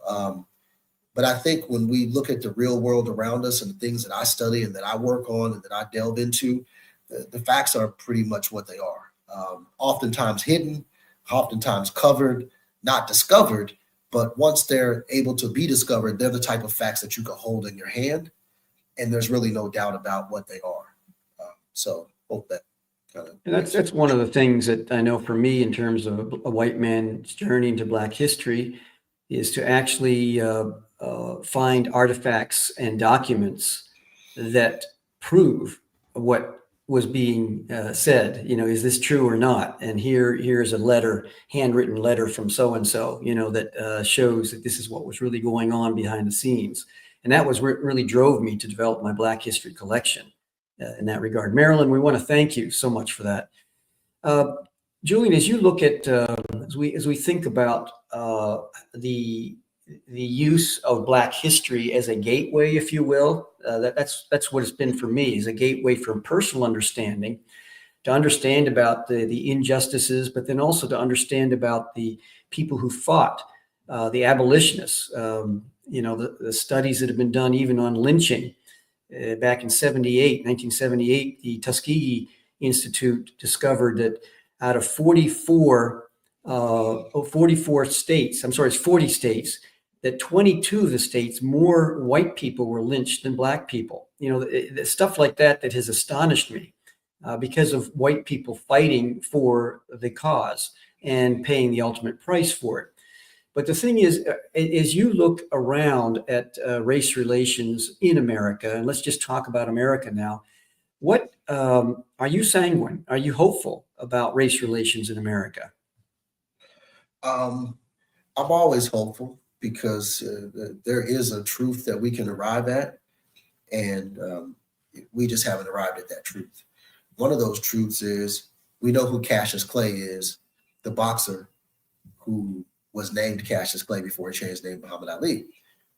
But I think when we look at the real world around us and the things that I study and that I work on and that I delve into, the facts are pretty much what they are. Oftentimes hidden, oftentimes covered, not discovered, but once they're able to be discovered, they're the type of facts that you can hold in your hand, and there's really no doubt about what they are. So hope that kind of. And that's one of the things that I know for me in terms of a white man's journey into Black history is to actually find artifacts and documents that prove what was being said. Is this true or not? And here's a letter, handwritten letter from so-and-so, that shows that this is what was really going on behind the scenes. And that was what really drove me to develop my Black history collection in that regard. Marilyn, we want to thank you so much for that. Julian, as you look at, as we think about the use of Black history as a gateway, if you will, that's what it's been for me, is a gateway for personal understanding, to understand about the injustices, but then also to understand about the people who fought, the abolitionists, the studies that have been done even on lynching. Back in 1978, the Tuskegee Institute discovered that out of 40 states, that 22 of the states, more white people were lynched than black people. The stuff like that has astonished me because of white people fighting for the cause and paying the ultimate price for it. But the thing is, as you look around at race relations in America, and let's just talk about America now, what are you sanguine? Are you hopeful about race relations in America? I'm always hopeful because there is a truth that we can arrive at, and we just haven't arrived at that truth. One of those truths is we know who Cassius Clay is, the boxer who was named Cassius Clay before he changed his name to Muhammad Ali.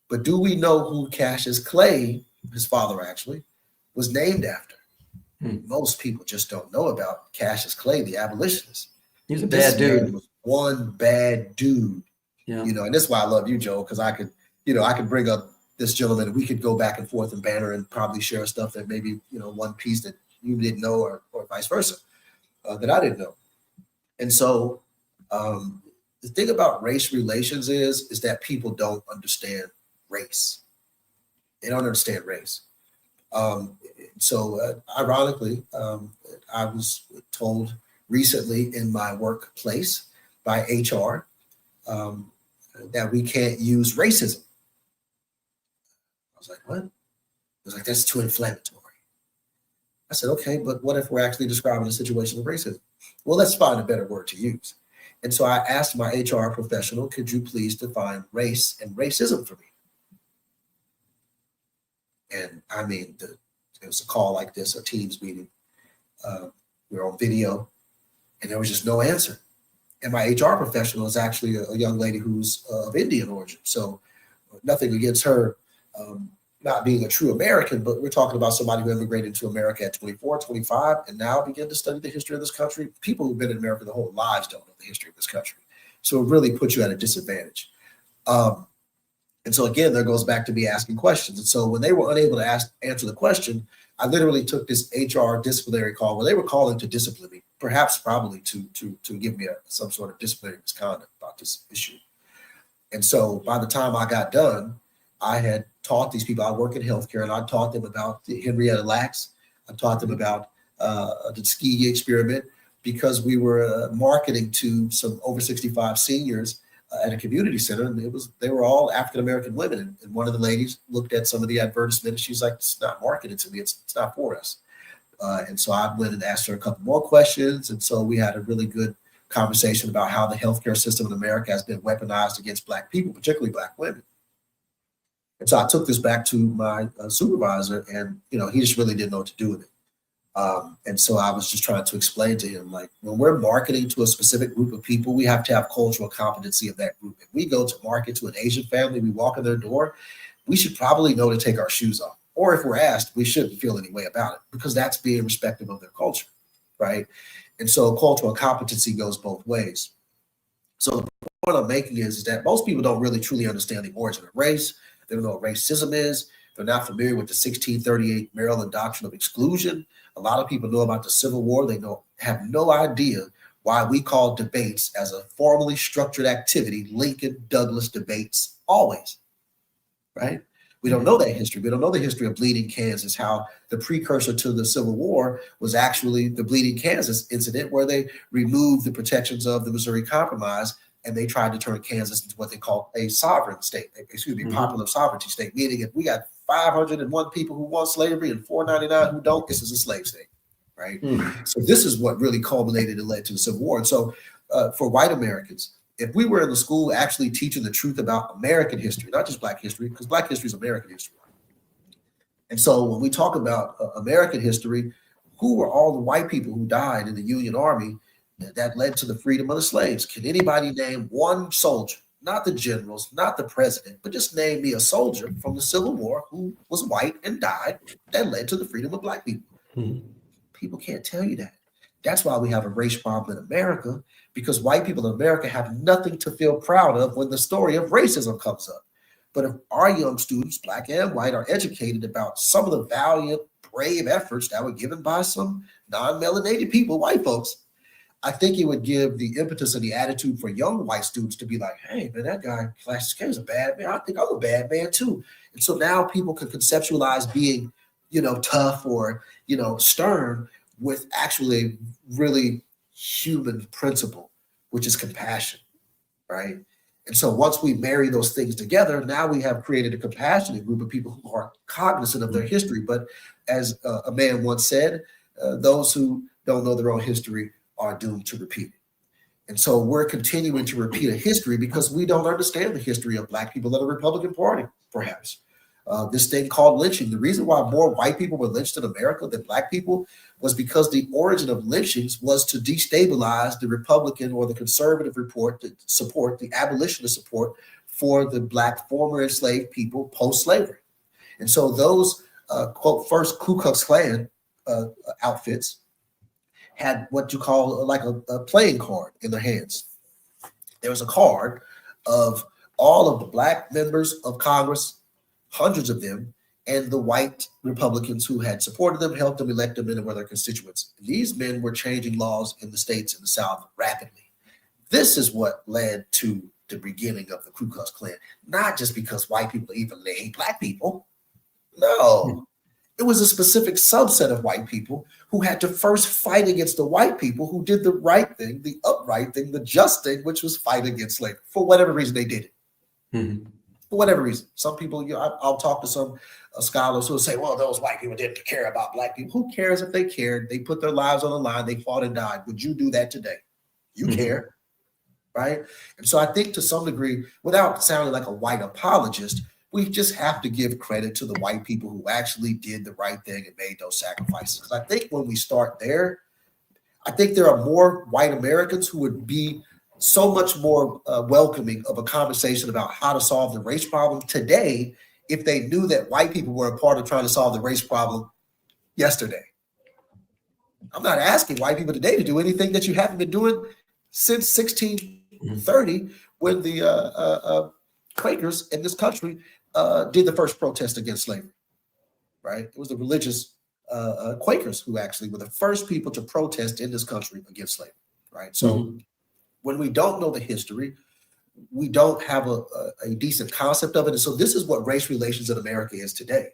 But do we know who Cassius Clay, his father actually, was named after? Most people just don't know about Cassius Clay, the abolitionist. He was a bad dude. Was one bad dude. Yeah. And that's why I love you, Joe, because I could bring up this gentleman and we could go back and forth and banter and probably share stuff that maybe, one piece that you didn't know or vice versa, that I didn't know. And so the thing about race relations is that people don't understand race. They don't understand race. Ironically, I was told recently in my workplace by HR that we can't use racism. I was like, what? I was like, that's too inflammatory. I said, okay, but what if we're actually describing a situation of racism? Well, let's find a better word to use. And so I asked my HR professional, could you please define race and racism for me? And I mean, it was a call like this, a Teams meeting. We were on video, and there was just no answer. And my HR professional is actually a young lady who's of Indian origin. So nothing against her not being a true American, but we're talking about somebody who immigrated to America at 24, 25, and now began to study the history of this country. People who've been in America their whole lives don't know the history of this country. So it really puts you at a disadvantage. And so again, there goes back to me asking questions. And so when they were unable to answer the question, I literally took this HR disciplinary call where they were calling to discipline me, probably to give me some sort of disciplinary misconduct about this issue. And so by the time I got done, I had taught these people. I work in healthcare, and I taught them about the Henrietta Lacks. I taught them about the Tuskegee experiment because we were marketing to some over 65 seniors at a community center, and they were all African-American women. And one of the ladies looked at some of the advertisement, and she's like, it's not marketed to me. It's not for us. And so I went and asked her a couple more questions. And so we had a really good conversation about how the healthcare system in America has been weaponized against Black people, particularly Black women. And so I took this back to my supervisor, and, he just really didn't know what to do with it. And so I was just trying to explain to him, like, when we're marketing to a specific group of people, we have to have cultural competency of that group. If we go to market to an Asian family, we walk in their door, we should probably know to take our shoes off. Or if we're asked, we shouldn't feel any way about it, because that's being respectful of their culture, right? And so cultural competency goes both ways. So the point I'm making is that most people don't really truly understand the origin of race. They don't know what racism is. They're not familiar with the 1638 Maryland Doctrine of Exclusion. A lot of people know about the Civil War. They have no idea why we call debates as a formally structured activity Lincoln-Douglas debates always, right? We don't know that history. We don't know the history of Bleeding Kansas, how the precursor to the Civil War was actually the Bleeding Kansas incident, where they removed the protections of the Missouri Compromise and they tried to turn Kansas into what they call a sovereign state, popular sovereignty state, meaning if we got 501 people who want slavery and 499 who don't, this is a slave state, right? So this is what really culminated and led to the Civil War. And so for white Americans, if we were in the school actually teaching the truth about American history, not just Black history, because Black history is American history. And so when we talk about American history, who were all the white people who died in the Union Army that led to the freedom of the slaves? Can anybody name one soldier, not the generals, not the president, but just name me a soldier from the Civil War who was white and died that led to the freedom of Black people? People can't tell you that. That's why we have a race problem in America, because white people in America have nothing to feel proud of when the story of racism comes up. But if our young students, Black and white, are educated about some of the valiant, brave efforts that were given by some non-melanated people, white folks, I think it would give the impetus and the attitude for young white students to be like, hey, man, that guy Cassius Clay is a bad man. I think I'm a bad man too. And so now people can conceptualize being, tough or, stern with actually a really human principle, which is compassion, right? And so once we marry those things together, now we have created a compassionate group of people who are cognizant of their history. But as a man once said, those who don't know their own history are doomed to repeat it. And so we're continuing to repeat a history because we don't understand the history of Black people in the Republican Party, perhaps. This thing called lynching. The reason why more white people were lynched in America than Black people was because the origin of lynchings was to destabilize the Republican or the conservative support, the abolitionist support for the Black former enslaved people post-slavery. And so those, quote, first Ku Klux Klan outfits had what you call like a playing card in their hands. There was a card of all of the Black members of Congress, hundreds of them, and the white Republicans who had supported them, helped them, elect them, and were their constituents. These men were changing laws in the states in the South rapidly. This is what led to the beginning of the Ku Klux Klan, not just because white people even hate Black people. No. It was a specific subset of white people who had to first fight against the white people who did the right thing, the upright thing, the just thing, which was fight against slavery. For whatever reason they did it. Mm-hmm. For whatever reason. Some people, I'll talk to some scholars who will say, well, those white people didn't care about Black people. Who cares if they cared? They put their lives on the line. They fought and died. Would you do that today? You care, right? And so I think to some degree, without sounding like a white apologist, we just have to give credit to the white people who actually did the right thing and made those sacrifices. I think when we start there, I think there are more white Americans who would be so much more welcoming of a conversation about how to solve the race problem today if they knew that white people were a part of trying to solve the race problem yesterday. I'm not asking white people today to do anything that you haven't been doing since 1630 when the Quakers in this country did the first protest against slavery, right? It was the religious Quakers who actually were the first people to protest in this country against slavery, right? So when we don't know the history, we don't have a decent concept of it. And so this is what race relations in America is today,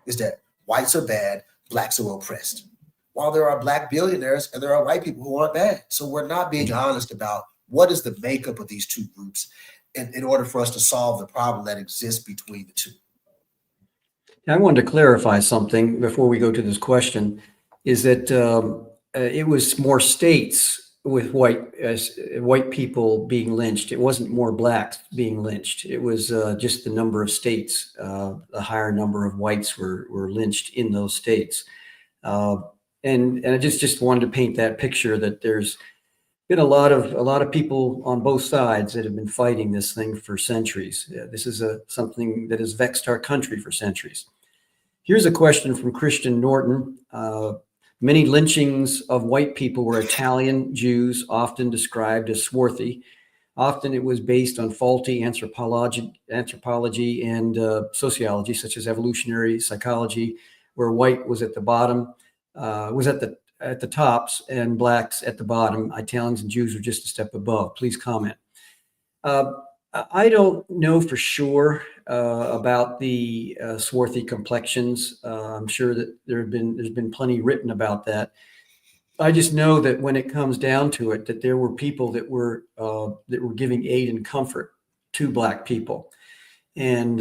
is that whites are bad, Blacks are oppressed. While there are Black billionaires and there are white people who aren't bad. So we're not being honest about what is the makeup of these two groups in order for us to solve the problem that exists between the two. I wanted to clarify something before we go to this question, is that it was more states with white people being lynched. It wasn't more Blacks being lynched. It was just the number of states. A higher number of whites were lynched in those states. And I just wanted to paint that picture that there's been a lot of people on both sides that have been fighting this thing for centuries. This is something that has vexed our country for centuries. Here's a question from Christian Norton. Many lynchings of white people were Italian Jews, often described as swarthy. Often it was based on faulty anthropology and sociology, such as evolutionary psychology, where white was at the bottom, was at the tops and Blacks at the bottom. Italians and Jews were just a step above. Please comment. I don't know for sure about the swarthy complexions. I'm sure that there's been plenty written about that. I just know that when it comes down to it, that there were people that were giving aid and comfort to Black people, and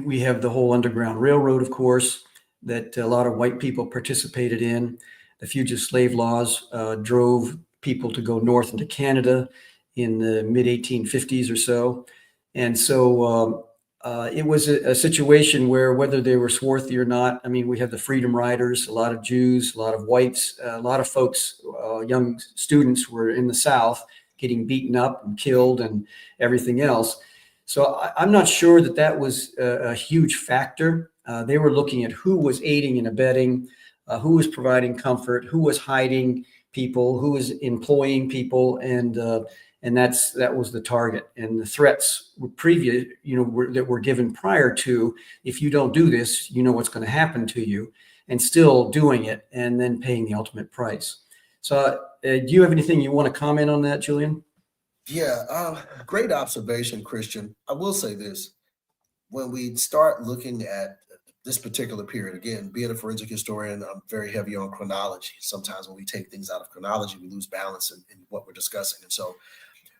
we have the whole Underground Railroad, of course, that a lot of white people participated in. The fugitive slave laws drove people to go north into Canada in the mid 1850s or so. And so it was a situation where whether they were swarthy or not, I mean, we have the Freedom Riders, a lot of Jews, a lot of whites, a lot of folks, young students were in the South getting beaten up and killed and everything else. So I'm not sure that was a huge factor. They were looking at who was aiding and abetting, who was providing comfort, who was hiding people, who was employing people, and that was the target. And the threats were previous, that were given prior to, if you don't do this, you know what's going to happen to you, and still doing it and then paying the ultimate price. So do you have anything you want to comment on that, Julian? Yeah, great observation, Christian. I will say this. When we start looking at this particular period, again, being a forensic historian, I'm very heavy on chronology. Sometimes when we take things out of chronology, we lose balance in what we're discussing. And so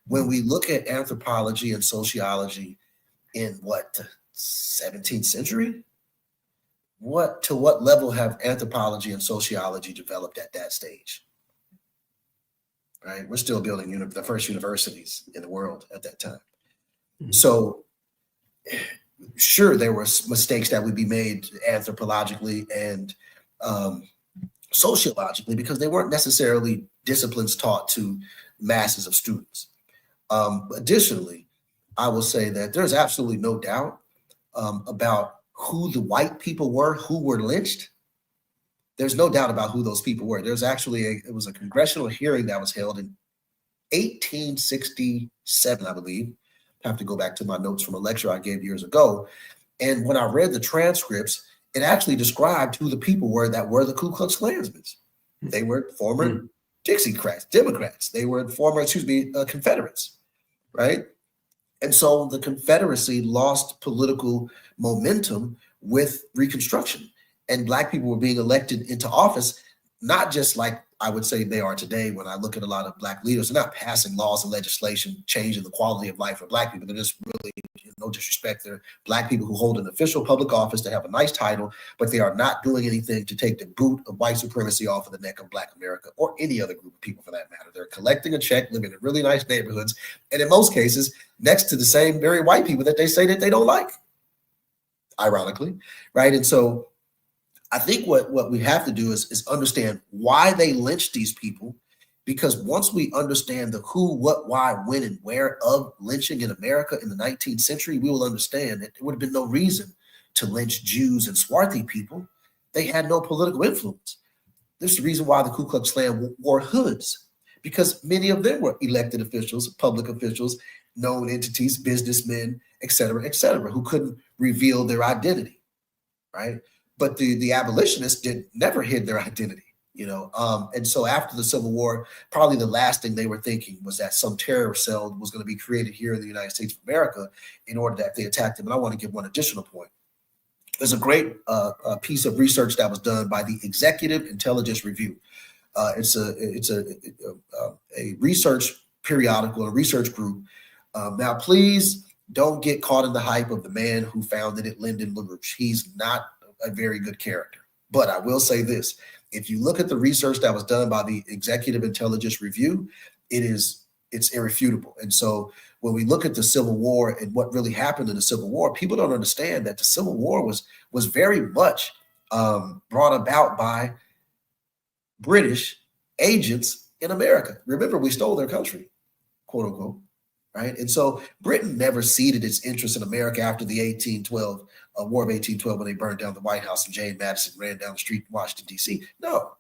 when we look at anthropology and sociology in what, 17th century? To what level have anthropology and sociology developed at that stage? Right? We're still building the first universities in the world at that time. Mm-hmm. So sure, there were mistakes that would be made anthropologically and sociologically because they weren't necessarily disciplines taught to masses of students. Additionally, I will say that there's absolutely no doubt about who the white people were who were lynched. There's no doubt about who those people were. There's actually it was a congressional hearing that was held in 1867, I believe. I have to go back to my notes from a lecture I gave years ago. And when I read the transcripts, it actually described who the people were that were the Ku Klux Klansmen. They were former Dixiecrats, Democrats. They were former, Confederates, right? And so the Confederacy lost political momentum with Reconstruction. And Black people were being elected into office, not just like I would say they are today when I look at a lot of Black leaders. They're not passing laws and legislation changing the quality of life for Black people. They're just really, no disrespect, they're Black people who hold an official public office, they have a nice title, but they are not doing anything to take the boot of white supremacy off of the neck of Black America or any other group of people for that matter. They're collecting a check, living in really nice neighborhoods, and in most cases, next to the same very white people that they say that they don't like, ironically, right? And so I think what we have to do is understand why they lynched these people, because once we understand the who, what, why, when, and where of lynching in America in the 19th century, we will understand that there would have been no reason to lynch Jews and swarthy people. They had no political influence. This is the reason why the Ku Klux Klan wore hoods, because many of them were elected officials, public officials, known entities, businessmen, et cetera, who couldn't reveal their identity, right? But the abolitionists never hid their identity, and so after the Civil War, probably the last thing they were thinking was that some terror cell was going to be created here in the United States of America in order that they attacked them. And I want to give one additional point. There's a great piece of research that was done by the Executive Intelligence Review. It's a research periodical, a research group. Now, please don't get caught in the hype of the man who founded it, Lyndon LaRouche. He's not a very good character. But I will say this, if you look at the research that was done by the Executive Intelligence Review, it's irrefutable. And so when we look at the Civil War and what really happened in the Civil War, people don't understand that the Civil War was very much brought about by British agents in America. Remember, we stole their country, quote unquote. Right. And so Britain never ceded its interest in America after the War of 1812, when they burned down the White House and James Madison ran down the street in Washington, D.C. No.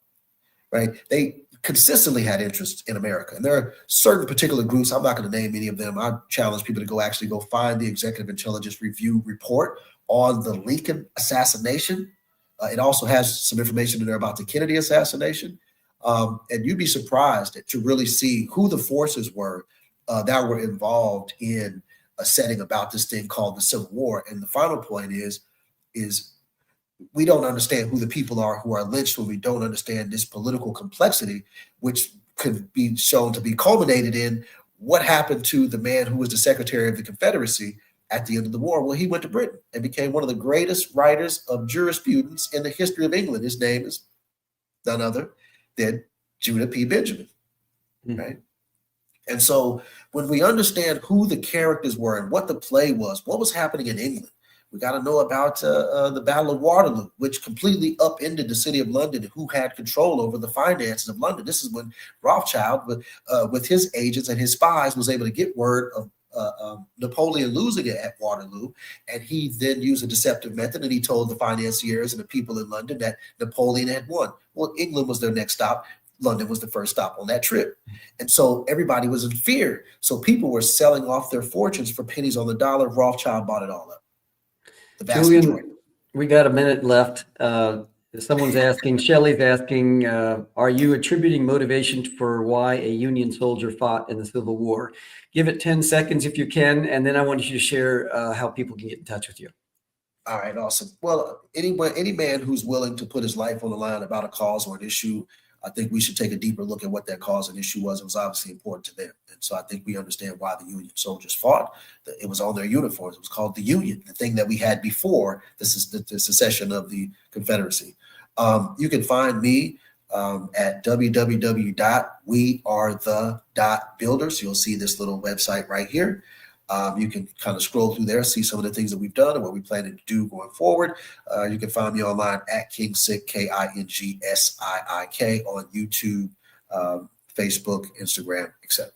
Right. They consistently had interest in America. And there are certain particular groups. I'm not going to name any of them. I challenge people to go find the Executive Intelligence Review report on the Lincoln assassination. It also has some information in there about the Kennedy assassination. And you'd be surprised to really see who the forces were that were involved in a setting about this thing called the Civil War. And the final point is we don't understand who the people are who are lynched when we don't understand this political complexity, which could be shown to be culminated in what happened to the man who was the Secretary of the Confederacy at the end of the war. Well, he went to Britain and became one of the greatest writers of jurisprudence in the history of England. His name is none other than Judah P. Benjamin, right? And so when we understand who the characters were and what the play was, what was happening in England, we got to know about the Battle of Waterloo, which completely upended the city of London and who had control over the finances of London. This is when Rothschild, with his agents and his spies, was able to get word of Napoleon losing it at Waterloo. And he then used a deceptive method, and he told the financiers and the people in London that Napoleon had won. Well, England was their next stop. London was the first stop on that trip. And so everybody was in fear. So people were selling off their fortunes for pennies on the dollar. Rothschild bought it all up. Julian, we got a minute left. Someone's asking, Shelley's asking, are you attributing motivation for why a Union soldier fought in the Civil War? Give it 10 seconds if you can, and then I want you to share how people can get in touch with you. All right, awesome. Well, any man who's willing to put his life on the line about a cause or an issue, I think we should take a deeper look at what that cause and issue was. It was obviously important to them. And so I think we understand why the Union soldiers fought. It was on their uniforms. It was called the Union, the thing that we had before this is the secession of the Confederacy. You can find me at www.wearethe.builders. You'll see this little website right here. You can kind of scroll through there, see some of the things that we've done and what we plan to do going forward. You can find me online at Kingsick, KINGSIIK, on YouTube, Facebook, Instagram, etc.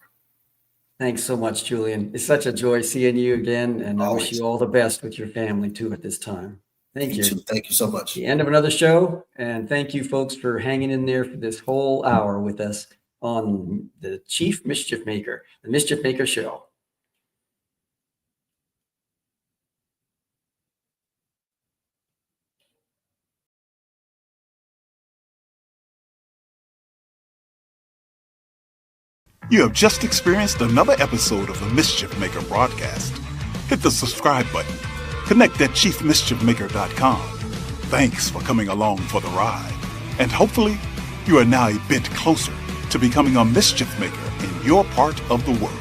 Thanks so much, Julian. It's such a joy seeing you again, and I wish you all the best with your family too at this time. Thank you. Thank you so much. The end of another show, and thank you folks for hanging in there for this whole hour with us on the Chief Mischief Maker, the Mischief Maker Show. You have just experienced another episode of the Mischief Maker broadcast. Hit the subscribe button. Connect at chiefmischiefmaker.com. Thanks for coming along for the ride. And hopefully, you are now a bit closer to becoming a mischief maker in your part of the world.